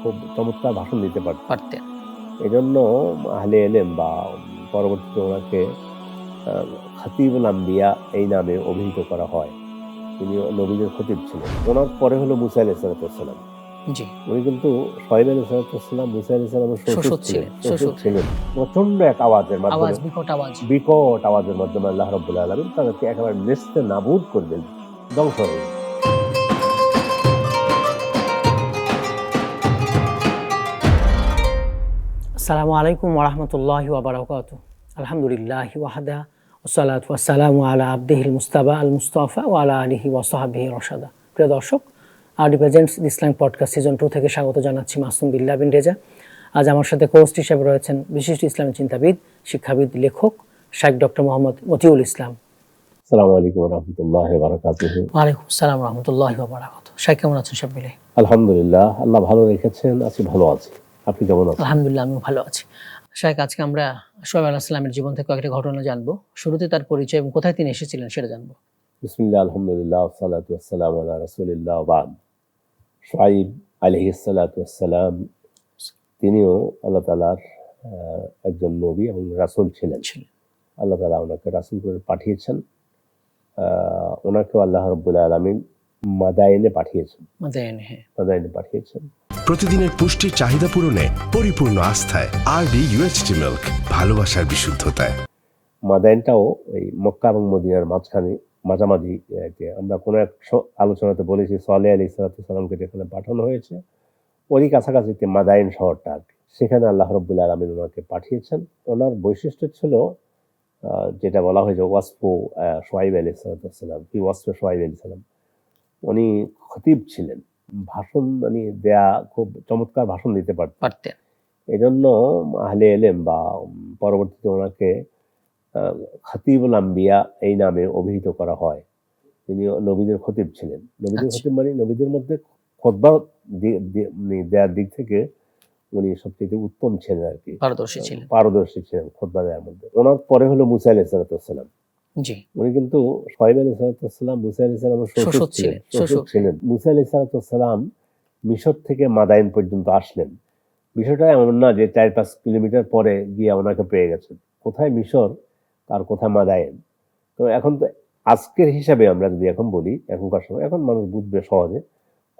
খুব চমৎকার ভাষণ দিতে পারতেন। এজন্য আহলে এলেম বা পরবর্তীতে ওনাকে খতিবুল আম্বিয়া এই নামে অভিহিত করা হয়। তিনি নবীদের খতিব ছিলেন। ওনার পরে হলো মুসা আলাইহিস সালাম। জি। উনি কিন্তু শুআয়ব আলাইহিস সালাম, মুসা আলাইহিস সালামের শ্বশুর শ্বশুর ছিলেন ছিলেন, শ্বশুর শ্বশুর। ছিলেন। প্রচন্ড এক আওয়াজের মাধ্যমে, বিকট আওয়াজ। বিকট আওয়াজের মাধ্যমে আল্লাহ রাব্বুল আলামিন তাদেরকে একেবারে নেস্তে নাবুদ করে দিলেন, ধ্বংস হয়ে গেল। আসসালামু আলাইকুম ওয়া রাহমাতুল্লাহি ওয়া বারাকাতুহু। আলহামদুলিল্লাহি ওয়াহদা ওয়াসসালাতু ওয়াসসালামু আলা আবদিহিল মুস্তাবা আল মুস্তাফা ওয়া আলা আলিহি ওয়া সাহবিহি রাশাদা। প্রিয় দর্শক, RD presents Islamic podcast season 2 থেকে স্বাগত জানাচ্ছি মাসুম বিল্লাহ বিন রেজা। আজ আমার সাথে হোস্ট হিসেবে রয়েছেন বিশিষ্ট ইসলামী চিন্তাবিদ, শিক্ষাবিদ, লেখক শাইখ ডক্টর মোহাম্মদ মতিউল ইসলাম। আসসালামু আলাইকুম ওয়া রাহমাতুল্লাহি ওয়া বারাকাতুহু। ওয়া আলাইকুম আসসালাম ওয়া রাহমাতুল্লাহি ওয়া বারাকাতুহু। শাইখ কেমন আছেন সব মিলে? আলহামদুলিল্লাহ, আল্লাহ ভালো রেখেছেন, ভালো আছি। আপনি কেমন আছেন? আলহামদুলিল্লাহ, আমিও ভালো আছি। শাইখ, আজকে আমরা শুআয়ব আলাইহিস সালামের জীবন থেকে কয়েকটা ঘটনা জানবো। শুরুতে তার পরিচয় এবং কোথায় তিনি এসেছিলেন সেটা জানবো। বিসমিল্লাহ, আলহামদুলিল্লাহ, ওয়াসসালাতু ওয়াসসালামু আলা রাসূলিল্লাহ ওয়া বা'দ। শুআয়ব আলাইহিস সালাতু ওয়াসসালাম তিনিও আল্লাহ তাআলার একজন নবী এবং রাসূল ছিলেন। আল্লাহ তাআলা ওনাকে রাসূল করে পাঠিয়েছেন। ওনাকেও আল্লাহ রাব্বুল আলামিন মাদায়েনে পাঠিয়েছেন। মাদায়েনে পাঠিয়েছেন। প্রতিদিনের পুষ্টির চাহিদা পূরণে পরিপূর্ণ আস্থায় আরডি ইউএইচটি মিল্ক, ভালোবাসার বিশুদ্ধতায়। মাদায়েনটাও ওই মক্কা এবং মদিনার মাঝামাঝি। আমরা কোনো এক আলোচনাতে বলেছি সালেহ আলাইহিস সালামকে যেখানে পাঠানো হয়েছে ওরই কাছাকাছিতে মাদায়েন শহরটা আর কি। সেখানে আল্লাহ রাব্বুল আলামিন ওনাকে পাঠিয়েছেন। ওনার বৈশিষ্ট্য ছিল যেটা বলা হয়েছে ওয়াসফু শুআয়ব আলাইহিস সালাম, কি ওয়াসফে শুআয়ব আলাইহিস সালাম। উনি খতিব ছিলেন, ভাষণ দেয়া খুব চমৎকার ভাষণ দিতে পারতেন। এজন্য আহলে এলেম বা পরবর্তীতে ওনাকে খতিবুল আম্বিয়া এই নামে অভিহিত করা হয়। তিনি নবীদের খতিব ছিলেন। নবীদের খতিব নবীদের মধ্যে খুতবা দেওয়ার দিক থেকে উনি সবচেয়ে উত্তম ছিলেন আর কি, পারদর্শী ছিলেন খুতবা দেওয়ার মধ্যে। ওনার পরে হলো মুসা আলাইহিস সালাম। জি। উনি কিন্তু শুআয়ব আলাইহিস সালাম, মুসা আলাইহিস সালামের শ্বশুর ছিলেন। মুসা আলাইহিস সালাম মিশর থেকে মাদায়েন পর্যন্ত আসলেন। বিষয়টা এমন না যে 4-5 কিলোমিটার পরে গিয়ে ওনাকে পেয়ে গেছেন। কোথায় মিশর আর কোথায় মাদায়েন। তো এখন তো আজকের হিসাবে আমরা যদি এখন বলি, এখনকার সময় এখন মানুষ বুঝবে সহজে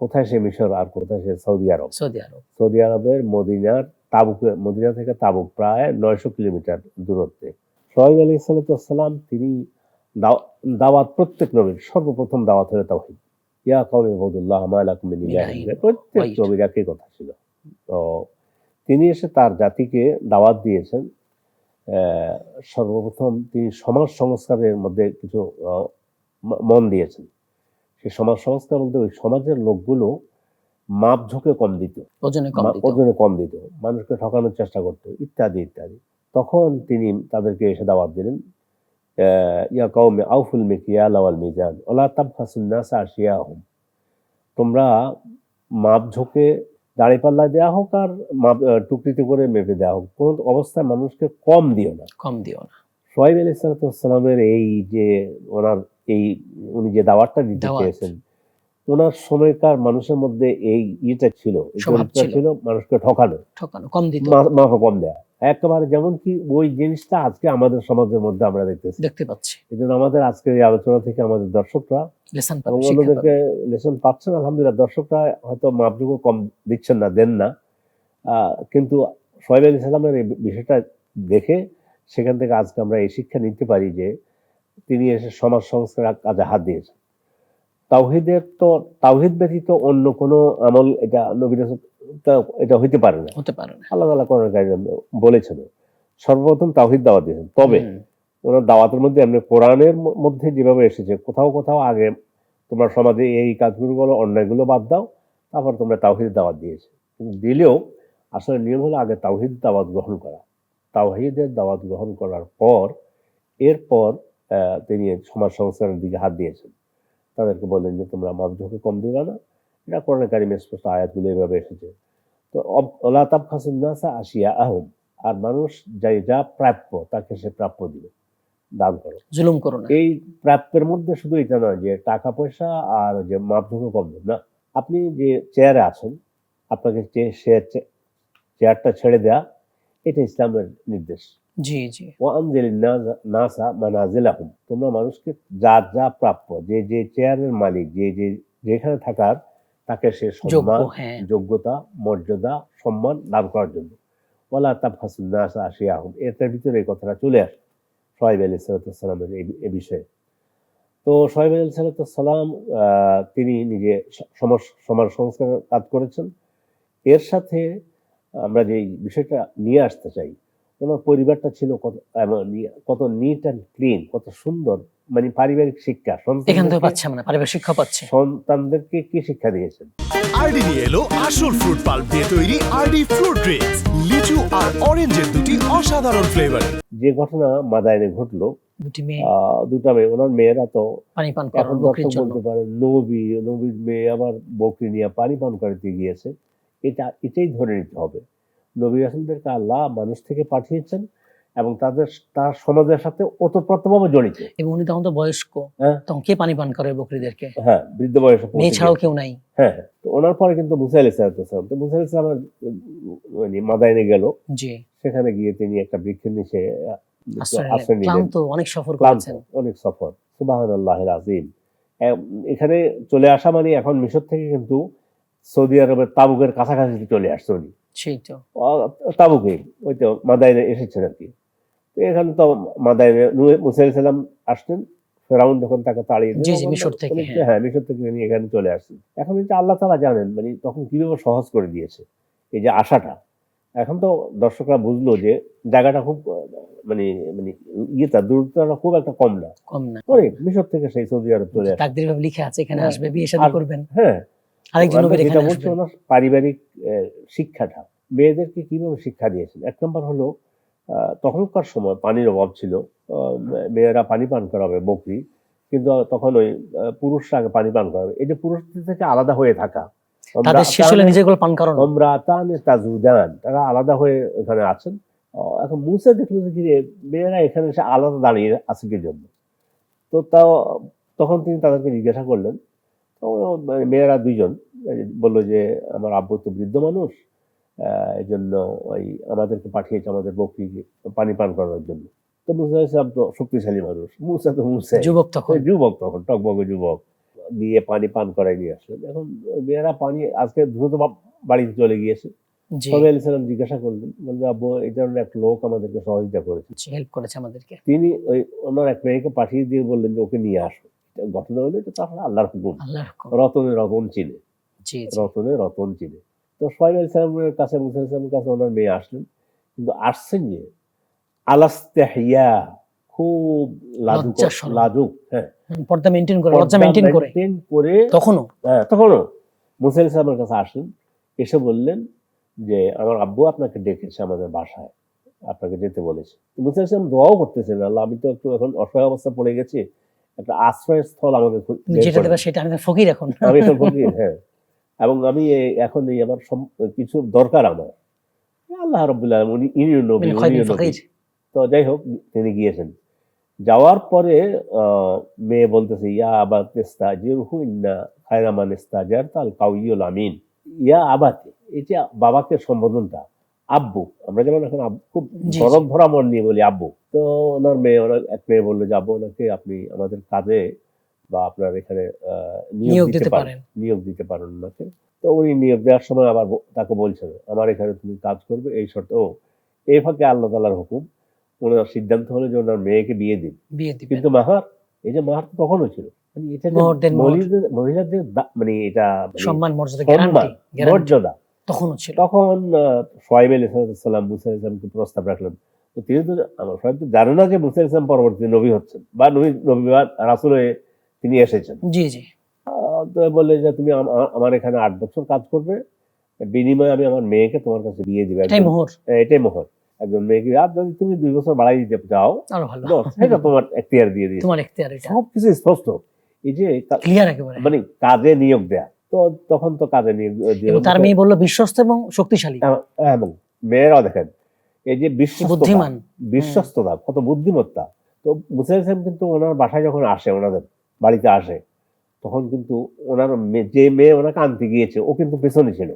কোথায় সে মিশর আর কোথায় সে সৌদি আরব। সৌদি আরবের মদিনা থেকে তাবুক প্রায় 900 কিলোমিটার দূরত্বে। শুআয়ব আলাইহিস সালাম তিনি দাওয়াত, প্রত্যেক নবীর সর্বপ্রথম দাওয়াত হলো তাওহীদ। ইয়া কওমি ইবুদুল্লাহ মা লাকুম মিন ইলাহিন গায়রুহু। প্রত্যেক নবীর একই কথা ছিল। তো তিনি এসে তার জাতিকে দাওয়াত দিয়েছেন। সর্বপ্রথম তিনি সমাজ সংস্কারের মধ্যে কিছু মন দিয়েছেন। সেই সমাজ সংস্কার বলতে ওই সমাজের লোকগুলো মাপ ঝোঁকে কম দিত, ওজনে কম দিত, মানুষকে ঠকানোর চেষ্টা করতো, ইত্যাদি ইত্যাদি। তখন তিনি তাদেরকে এসে দাওয়াত দিলেন, ইয়া কওমি আউফুল মিকিয়াল ওয়াল মিজান ওয়ালা তাবখাসুন নাসা আশিয়াহুম। তোমরা মাপ ঝোঁকে দাঁড়িপাল্লা দেওয়া হোক আর টুকরিতে করে মেপে দেওয়া হোক, কোন অবস্থায় মানুষকে কম দিও না। শুআয়ব আলাইহিস সালামের এই যে ওনার উনি যে দাওয়াতটা দিতে চেয়েছেন, ওনার সময়কার মানুষের মধ্যে এই ছিল, মানুষকে ঠকানো, কম দেয়া একেবারে। যেমন কি ওই জিনিসটা আজকে আমাদের সমাজের মধ্যে আমরা দেখতে পাচ্ছি। এই জন্য আমাদের আজকের এই আলোচনা থেকে আমাদের দর্শকরা এবং অন্যদেরকে লেসন পাচ্ছেন। আলহামদুলিল্লাহ, দর্শকরা হয়তো মাপযোগ্য কম দিচ্ছেন না, দেন না, কিন্তু শুআয়ব আলাইহিস সালামের এই বিষয়টা দেখে সেখান থেকে আজকে আমরা এই শিক্ষা নিতে পারি যে তিনি এসে সমাজ সংস্কার কাজে হাত দিয়েছেন। তাওহীদ ব্যতীত অন্য কোনো আমল এটা নবীর এটা হইতে পারে না। আল্লাহ তাআলা কোরআনে কারিমে বলেছেন, সর্বপ্রথম তাওহীদ দাওয়াত দিয়েছেন। তবে ওনার দাওয়াতের মধ্যে এমনি কোরআনের মধ্যে যেভাবে এসেছে, কোথাও আগে তোমরা সমাজে এই কাজগুলো অন্যায়গুলো বাদ দাও, তারপর তোমরা তাওহীদ দাওয়াত দিয়েছে। কিন্তু দিলেও আসলে নিয়ম হলো আগে তাওহীদ দাওয়াত গ্রহণ করা। তাওহীদের দাওয়াত গ্রহণ করার পর এরপর তিনি সমাজ সংস্কারের দিকে হাত দিয়েছেন। তাদেরকে বললেন যে তোমরা মাপঝোঁকে কম দিবা না। এটা কোরআনে কারিমে স্পষ্ট আয়াতগুলো এভাবে এসেছে। তো ওয়ালা তাবখাসুন নাসা আশিয়াহুম, আর মানুষ যা প্রাপ্য তাকে সে প্রাপ্য দিবে, দান করো, জুলুম করো না। এই প্রাপ্যের মধ্যে শুধু এটা নয় যে টাকা পয়সা আর যে মাপঝোঁকে কম দেব না। আপনি যে চেয়ারে আছেন, আপনাকে চেয়ারটা ছেড়ে দেয়া, এটা ইসলামের নির্দেশ। জি জি। ওয়ানজিলিন নাসা মানাজিলাহুম, তোমরা মানুষকে যার যা প্রাপ্য, যে যে চেয়ারের মালিক, যে যে যেখানে থাকার, তাকে সে সম্মান, হ্যাঁ। যোগ্যতা, মর্যাদা, সম্মান দান করার জন্য। ওয়ালা তাবখাসুন নাসা আশিয়াহুম, এটার ভিতরে এই কথাটা চলে আসে শুআয়ব আলাইহিস সালামের এই বিষয়ে। তো শুআয়ব আলাইহিস সালাম তিনি নিজে সমাজ সংস্কারের কাজ করেছেন। এর সাথে আমরা যে বিষয়টা নিয়ে আসতে চাই, ওনার পরিবারটা ছিল কত নিট অ্যান্ড ক্লিন, কত সুন্দর, মানে পারিবারিক শিক্ষা এখান থেকে পাচ্ছে, মানে পারিবারিক শিক্ষা পাচ্ছে। সন্তানদেরকে কি শিক্ষা দিয়েছেন? আরডি নিয়ে এলো আসল ফ্রুট পাল্প দিয়ে তৈরি আরডি ফ্রুট ড্রিঙ্কস, লিচু আর অরেঞ্জের দুটি অসাধারণ ফ্লেভার। যে ঘটনা মাদায়েনে ঘটলো, দুটা মেয়ে, ওনার মেয়েরা তো পানি পান এখন বলতে পারেন নবীর মেয়ে আবার বকরি নিয়ে পানি পান করতে গিয়েছে। এটাই ধরে নিতে হবে, নবী রাসূলদেরকে আল্লাহ মানুষ থেকে পাঠিয়েছেন এবং তার সমাজের সাথে ওতপ্রোতভাবে জড়িত। এবং উনি তখন তো বয়স্ক, তখন কে পানি পান করে বকরিদেরকে? হ্যাঁ, বৃদ্ধ বয়সে, মেয়ে ছাড়াও কেউ নাই। হ্যাঁ, তো ওনার পরে কিন্তু মুসা আলাইহিস সালাম, তো মুসা আলাইহিস সালাম মানে মাদায়েনে গেল। জি। সেখানে গিয়ে তিনি একটা বৃক্ষের নিচে আশ্রয় নিলেন। অনেক সফর করেছেন, অনেক সফর। সুবহানাল্লাহিল আযীম। এখানে চলে আসা মানে এখন মিশর থেকে কিন্তু সৌদি আরবের তাবুকের কাছাকাছি চলে আসছে উনি। সেই তো তাবুকে, ওই তো মাদায়েনে এসেছেন আর কি। তো এখানে তো মাদায়েনে মুসা আলাইহিস সালাম আসলেন, ফেরাউন যখন তাকে তাড়িয়ে দিল, মিশর থেকে, হ্যাঁ মিশর থেকে তিনি এখানে চলে আসছেন। এখন এটা আল্লাহ তাআলা জানেন, মানে তখন কিভাবে সহজ করে দিয়েছে এই যে আশাটা। এখন তো দর্শকরা বুঝলো যে জায়গাটা খুব মানে মানে দূরত্বটা খুব একটা কম না। মিশর থেকে সেই সৌদি আরব চলে আসে, তাকদীরে ভাবে লিখে আছে এখানে আসবে, বিয়ে শাদী করবেন। হ্যাঁ, আরেকজন নবী এখানে আসবেন। ওনার পারিবারিক শিক্ষাটা মেয়েদেরকে কিভাবে শিক্ষা দিয়েছেন। এক নম্বর হলো, তখনকার সময় পানির অভাব ছিল, মেয়েরা পানি পান করাবে বকরি, কিন্তু তখন ওই পুরুষরা আগে পানি পান করাবে। এই যে পুরুষদের থেকে আলাদা হয়ে থাকা, তারা আলাদা হয়ে এখানে আছেন। এখন মুসা দেখলো যে মেয়েরা এখানে এসে আলাদা দাঁড়িয়ে আছে কি জন্য। তো তখন তিনি তাদেরকে জিজ্ঞাসা করলেন। মেয়েরা দুইজন বললো যে আমার আব্বু তো বৃদ্ধ মানুষ, এই জন্য ওই আমাদেরকে পাঠিয়েছে আমাদের বকরিকে পানি পান করার জন্য। তো মুসা সাহেব তো শক্তিশালী মানুষ, মুসা যুবক তখন টকবকে যুবক, দিয়ে পানি পান করাই নিয়ে আসলেন। এখন মেয়েরা পানি আজকে দ্রুত বাড়িতে চলে গিয়েছে। সালাম জিজ্ঞাসা করলেন, বললেন আব্বু এই ধরনের এক লোক আমাদেরকে সহযোগিতা করেছে, হেল্প করেছে আমাদেরকে। তিনি ওই ওনার এক মেয়েকে পাঠিয়ে দিয়ে বললেন যে ওকে নিয়ে আসো। ঘটনা হলো এটা তাহলে আল্লাহর হুকুম, রতনে রতন চিনে, রতনে রতন চিনে। তো শুআয়ব আলাইহিস সালামের কাছে, মুসা আলাইহিস সালামের কাছে ওনার মেয়ে আসলেন, কিন্তু আসছেন যে আলাস্তাহিয়া, খুব লাজুক, হ্যাঁ, পর্দা মেইনটেইন করে, লজ্জা মেইনটেইন করে তখনও মুসা আলাইহিস সালামের কাছে আসলেন। এসে বললেন যে আমার আব্বু আপনাকে ডেকেছে আমাদের বাসায়, আপনাকে যেতে বলেছে। মুসা আলাইহিস সালাম দোয়াও করতেছেন, আল্লাহ আমি তো একটু এখন অসহায় অবস্থা পড়ে গেছি, একটা আশ্রয়স্থল আমাকে যেটা দেবে, সেটা আমি ফকির, এখন আমি এখন ফকির, হ্যাঁ, এবং আমি এখন এই আমার কিছু দরকার আমার। আল্লাহ রাব্বুল আলামিন ইনি নবী। তো যাই হোক, তিনি গিয়েছেন। যাওয়ার পরে মেয়ে বলতেছে ইয়া আবা তাস্তাজিরহু ইন্না খায়রা মান ইস্তাজারতা আল কাউইয়ুল আমিন। ইয়া আবাতে, এই যে বাবাকে সম্বোধনটা, আব্বু, আমরা যেমন এখন খুব গরম ভরা মন নিয়ে বলি আব্বু। তো ওনার এক মেয়ে বললো যে আব্বু, ওনাকে আপনি আমাদের কাজে বা আপনার এখানে নিয়োগ দিতে পারেন ওনাকে। তো উনি নিয়োগ দেওয়ার সময় আবার তাকে বলছেন আমার এখানে তুমি কাজ করবে এই শর্তে। এই ফাঁকে আল্লাহ তাআলার হুকুম, ওনার সিদ্ধান্ত হলো যে ওনার মেয়েকে বিয়ে দিন। কিন্তু মাহার, এই যে মাহার তখনও ছিল, মানে এটা মহিলাদের মানে এটা সম্মান মর্যাদা তখনও ছিল। তখন শুআয়ব আলাইহিস সালাম মুসা আলাইহিস সালামকে প্রস্তাব রাখলেন। তো তিনি তো শুআয়ব তো জানে না যে মুসা আলাইহিস সালাম পরবর্তী নবী হচ্ছেন বা নবী বা রাসূল হয়ে তিনি এসেছেন। জি জি। তো বললে যে তুমি আমার এখানে 8 বছর কাজ করবে, বিনিময়ে আমি আমার মেয়েকে তোমার কাছে বিয়ে দিব। এটাই মোহর। একজন মেয়েকে, আর যদি তুমি 2 বছর বাড়াই দিতে চাও সেটা তোমার এখতিয়ার দিয়ে দিই, তোমার এখতিয়ার। এটা সবকিছু স্পষ্ট, এই যে ক্লিয়ার একেবারে, মানে কাজে নিয়োগ দেয়া। তো তখন তো কাজে নিয়োগ দিয়ে তার মেয়ে বলল বিশ্বস্ত এবং শক্তিশালী। এবং মেয়েরাও দেখেন এই যে বিশ্বস্ততা, কত বুদ্ধিমত্তা। তো মুসা আলাইহিস সালাম কিন্তু ওনার বাসায় যখন আসে, ওনাদের বাড়িতে আসে, তখন কিন্তু ওনার যে মেয়ে ওনাকে আনতে গিয়েছে ও কিন্তু পেছনে ছিল।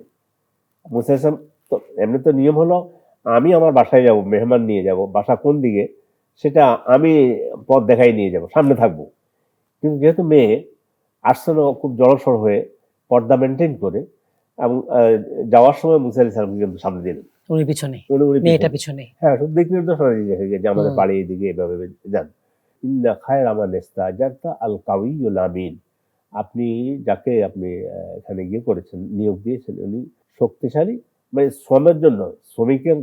মুসা ইসলাম তো এমনি তো নিয়ম হলো আমি আমার বাসায় যাব, মেহমান নিয়ে যাব, বাসা কোন দিকে সেটা আমি পথ দেখাই নিয়ে যাব, সামনে থাকবো। কিন্তু যেহেতু মেয়ে আসছিল খুব জড়সড় হয়ে পর্দা মেনটেন করে, এবং যাওয়ার সময় মুসা আলাইহিস সালামকে কিন্তু সামনে দিলেন, উনি পিছনে, উনি মেয়েটা পিছনে। পিছনে। হ্যাঁ, সব দিক নির্দেশ যে আমাদের হুম। বাড়ি এদিকে এভাবে যান। ইন্না খায়রা মান ইস্তাজারতা আল কাউইয়ুল আমিন। আপনি যাকে আপনি এখানে করেছেন, নিয়োগ দিয়েছেন, উনি শক্তিশালী, মানে শ্রমের জন্য শ্রমিকের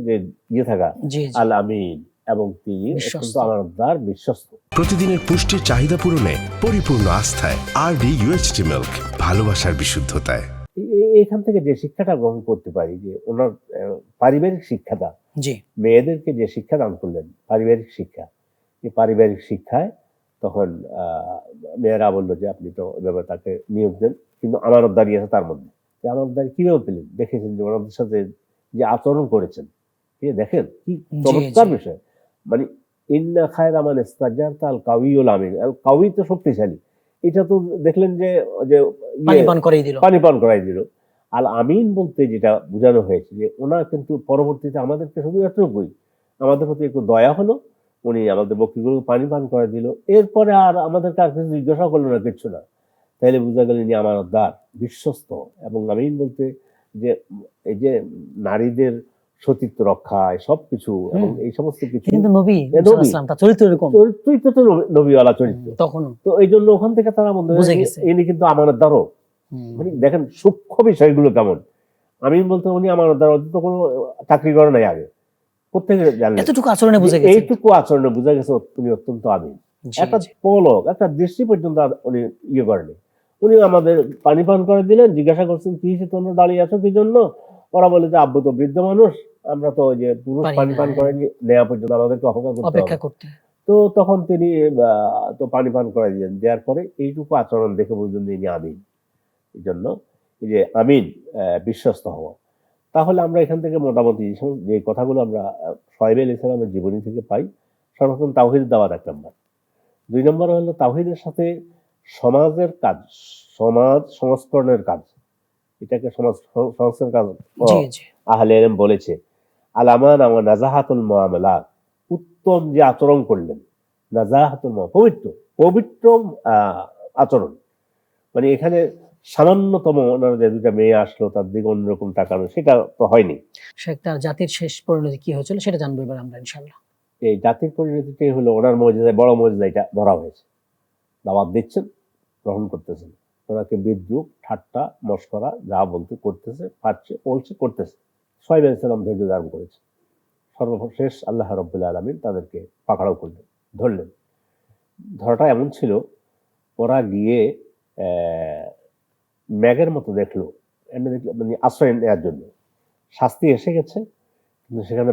যে থাকা, জি জি, আল আমিন, এবং তিনি বিশ্বস্ত। অত্যন্ত আমানতদার, বিশ্বস্ত। প্রতিদিনের পুষ্টির চাহিদা পূরণে পরিপূর্ণ আস্থায় আরডি ইউএচটি মিল্ক, ভালোবাসার বিশুদ্ধতায়। এখান থেকে যে শিক্ষাটা গ্রহণ করতে পারি যে ওনার পারিবারিক শিক্ষাটা, জি, মেয়েদেরকে যে শিক্ষা দান করলেন, পারিবারিক শিক্ষা, এই পারিবারিক শিক্ষায় তখন মেয়েরা বললো যে আপনি তো এভাবে তাকে নিয়োগ দেন, কিন্তু আমানতদারি আছে তার মধ্যে। এই আমানতদারি কিভাবে পেলেন? দেখেছেন যে ওনাদের সাথে যে আচরণ করেছেন, দেখেন কি জি চমৎকার জি, বিষয়। মানে ইন্না খায়রা মান ইস্তাজারতা আল কাউইয়ুল আমিন, আল কাউই তো শক্তিশালী, এটা তো দেখলেন যে যে পানি পান করেই দিল। পানি পান করাই দিল। আল আমিন বলতে যেটা বোঝানো হয়েছে যে ওনার কিন্তু পরবর্তীতে আমাদেরকে শুধু এতটুকুই, আমাদের প্রতি একটু দয়া হলো, উনি আমাদের বকরিগুলো পানি পান করে দিল, এরপরে আর আমাদেরকে আর কিছু জিজ্ঞাসা করলো না, কিচ্ছু না। তাইলে বোঝা গেল ইনি আমানতদার, বিশ্বস্ত। এবং আমিন বলতে যে এই যে নারীদের সতীত্ব রক্ষা, সবকিছু এবং এই সমস্ত কিছু, কিন্তু নবী এ মুসা নবী, আলাইহিস সালাম তার চরিত্র এরকম চরিত্র তো নবীওয়ালা চরিত্র। তখনও তো এই জন্য ওখান থেকে তারা বলতে বুঝে গেছে। ইনি কিন্তু আমানতদারও। মানে দেখেন সূক্ষ্ম বিষয়গুলো কেমন। আমি বলতে উনি আমানতদার, ওদের তো কোনো চাকরি করে নাই আগে, কোথেকে জানলেন? এতটুকু আচরণে বুঝে যে গেছে। এইটুকু আচরণে বোঝা গেছে উনি অত্যন্ত আমিন। জি, একটা জি। পলক, একটা দৃষ্টি পর্যন্ত উনি করেনি। উনি আমাদের পানি পান করে দিলেন, জিজ্ঞাসা করছেন কি হয়েছে, তোমরা দাঁড়িয়ে আছো কি জন্য? ওরা বলে যে আব্বু তো বৃদ্ধ মানুষ, আমরা তো ওই যে পুরুষ পারি পানি না, পান হ্যাঁ। করে নেওয়া পর্যন্ত আমাদেরকে অপেক্ষা করতে হবে। অপেক্ষা করতে। তো তখন তিনি তো পানি পান করে দিলেন, দেওয়ার পরে এইটুকু আচরণ দেখে বুঝলেন যে ইনি আমিন। এই জন্য এই যে আমিন, বিশ্বস্ত হওয়া। তাহলে আমরা এখান থেকে মোটামুটি যে কথাগুলো আমরা শুআয়ব আলাইহিস সালামের জীবনী থেকে পাই, সর্বপ্রথম তাওহীদ দাওয়াত ১ নম্বর। ২ নম্বর হলো তাওহীদের সাথে সমাজের কাজ, সমাজ সংস্করণের কাজ। এটাকে সমাজ সংস্কারের কাজ জি, জি। আহলে ইলম বলেছে আল আমানা ওয়া নাজাহাতুল মুআমালাত, উত্তম যে আচরণ করলেন, নাজাহাতুল পবিত্র পবিত্র আচরণ। মানে এখানে সামান্যতম ওনার যে ২টা মেয়ে আসলো তার দিকে অন্যরকম তাকানো, সেটা তো হয়নি। তার জাতির শেষ পরিণতি কি হয়েছিল সেটা জানবো এবার আমরা ইনশাআল্লাহ। এই জাতির পরিণতিটাই হলো ওনার মর্যাদায় বড় মর্যাদা, এটা ধরা হয়েছে। দাওয়াত দিচ্ছেন, গ্রহণ করতেছেন, ওনাকে বিদ্রুপ, ঠাট্টা, মশকরা যা বলতে করতেছে, পারছে, বলছে, করতেছে। শুআয়ব আলাইহিস সালাম ধৈর্য ধারণ করেছে। সর্বশেষ আল্লাহ রাব্বুল আলামিন তাদেরকে পাকড়াও করলেন, ধরলেন। ধরাটা এমন ছিল, ওরা গিয়ে ম্যাগের মতো দেখলো, এমনি দেখলো মানে আশ্রয় নেওয়ার জন্য। শাস্তি এসে গেছে, কিন্তু সেখানে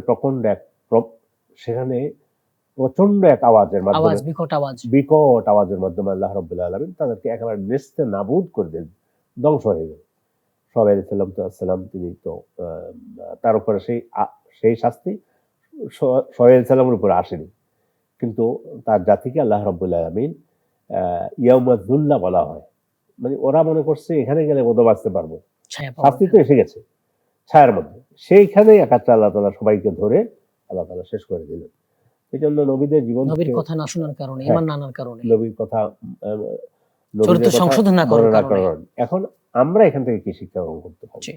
সেখানে প্রচন্ড এক আওয়াজের আওয়াজ, মাধ্যমে, বিকট আওয়াজ। বিকট আওয়াজের মাধ্যমে আল্লাহ রাব্বুল আলামিন তাদেরকে একেবারে নেস্তে নাবুদ করে দিলেন, ধ্বংস হয়ে গেল। শুআয়ব আলাইহিস সালাম তিনি তো তার উপরে সেই শাস্তি শুআয়ব আলাইহিস সালামের উপরে আসেনি, কিন্তু তার জাতিকে আল্লাহ রাব্বুল আলামিন ইয়াউমাজ যুল্লা বলা হয়। মানে ওরা মনে করছে এখানে গেলে বোধহয় বাঁচতে পারবো, ছায়া পাওয়া শাস্তি তো যায়। এসে গেছে ছায়ার মধ্যে। সেইখানে একাত্রা আল্লাহ তাআলা সবাইকে ধরে আল্লাহ তাআলা শেষ করে দিলেন। এই জন্য নবীদের জীবন নবীর থেকে, কথা না শোনার কারণে, হ্যাঁ, ঈমান না আনার কারণে, নবীর কথা চরিত্র সংশোধন না করার কারণে। এখন আমরা এখান থেকে কি শিক্ষা গ্রহণ করতে পারি? জি,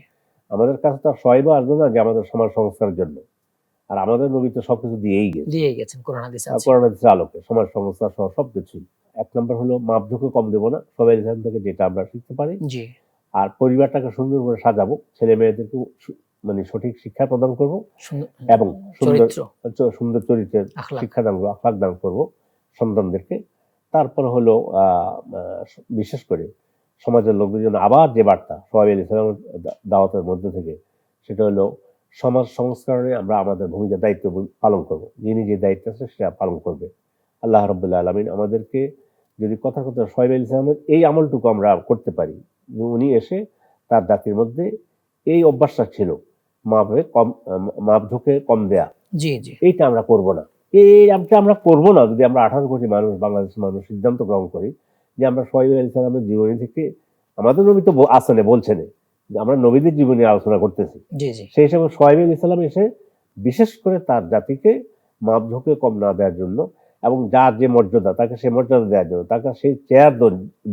আমাদের কাছে তো শুআয়ব আসবে না যে আমাদের সমাজ সংস্কারের জন্য, আর আমাদের নবী তো সবকিছু দিয়েই গেছে। দিয়ে গেছেন কোরআন হাদিসে আছে। কোরআন হাদিসের আলোকে সমাজ সংস্কার সহ সবকিছুই। ১ নম্বর হলো মাপঝোঁকে কম দেব না, সবাই এখান থেকে যেটা আমরা শিখতে পারি। জি, আর পরিবারটাকে সুন্দর করে সাজাবো, ছেলে মেয়েদেরকে মানে সঠিক শিক্ষা প্রদান করব, সুন্দর এবং চরিত্র, সুন্দর চরিত্রের আখলাক। শিক্ষা দান করবো, আখলাক দান করবো সন্তানদেরকে। তারপর হলো বিশেষ করে সমাজের লোকদের জন্য আবার যে বার্তা শুআয়ব আলাইহিস সালামের দাওয়াতের মধ্যে থেকে, সেটা হলো সমাজ সংস্করণে আমরা আমাদের ভূমিকা, দায়িত্ব পালন করব। যিনি যে দায়িত্ব আছে সেটা পালন করবে। আল্লাহ রাব্বুল আলামিন আমাদেরকে যদি কথা শুআয়ব আলাইহিস সালামের এই আমলটুকু আমরা করতে পারি, যে উনি এসে তার জাতির মধ্যে এই অভ্যাসটা ছিল, মাপঝোঁকে কম দেয়া, জি, জি, এইটা আমরা করব না। এই আমটা আমরা করব না যদি আমরা 18 কোটি মানুষ, বাংলাদেশের মানুষ সিদ্ধান্ত গ্রহণ করি যে আমরা শুআয়ব আলাইহিস সালামের জীবনী থেকে, আমাদের নবী তো আসেন বলছেন, যে আমরা নবীদের জীবনে আলোচনা করতেছি, জি জি সেই হিসাবে সোহাইব ইসলাম এসে বিশেষ করে তার জাতিকে মাপঝোঁকে কম না দেওয়ার জন্য এবং যার যে মর্যাদা তাকে সেই মর্যাদা দেওয়ার জন্য, তাকে সেই চেয়ার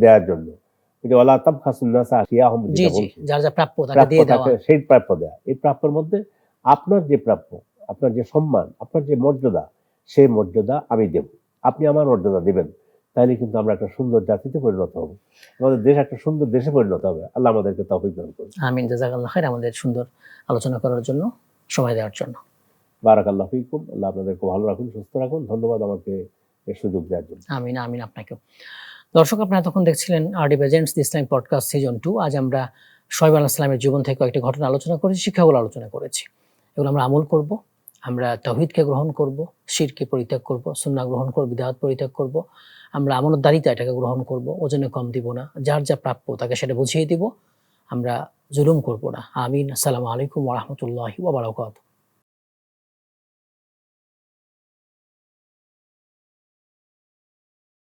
দেওয়ার জন্য, ওই যে ওয়ালা তাবখাসুন নাসা আশিয়াহুম জি যেটা জি বলছে, যার যা প্রাপ্য তাকে প্রাপ্য দিয়ে দেওয়া। তাকে সেই প্রাপ্য দেয়া। এই প্রাপ্যের মধ্যে আপনার যে প্রাপ্য, আপনার যে সম্মান, আপনার যে মর্যাদা, সেই মর্যাদা আমি দেব, আপনি আমার মর্যাদা দেবেন। তাহলে কিন্তু আমরা একটা সুন্দর জাতিতে পরিণত হব, আমাদের দেশ একটা সুন্দর দেশে পরিণত হবে। আল্লাহ আমাদেরকে তৌফিক দান করুন। আমিন। জাযাকাল্লাহ খাইর আমাদের সুন্দর আলোচনা করার জন্য, সময় দেওয়ার জন্য। বারাকাল্লাহু ফিকুম। আল্লাহ আপনাদেরকে ভালো রাখুন, সুস্থ রাখুন। ধন্যবাদ আমাকে এই সুযোগ দেওয়ার জন্য। আমিন আমিন আপনাকেও। দর্শক, আপনারা তখন দেখছিলেন আরডি প্রেজেন্টস দি ইসলামিক পডকাস্ট সিজন 2। আজ আমরা সোহাইব আলাইহিস সালামের জীবন থেকে কয়েকটি ঘটনা আলোচনা করেছি, শিক্ষাগুলো আলোচনা করেছি। এগুলো আমরা আমল করব, আমরা তাওহীদকে গ্রহণ করব, শিরকে পরিত্যাগ করব, সুন্নাহ গ্রহণ করব, বিদআত পরিত্যাগ করব। আমরা আমানতদারিতা এটাকে গ্রহণ করব, ওজনে কম দিব না, যার যা প্রাপ্য তাকে সেটা বুঝিয়ে দিব, আমরা জুলুম করব না। আমিন। আসসালামু আলাইকুম ওয়া রাহমাতুল্লাহি ওয়া বারাকাতুহু।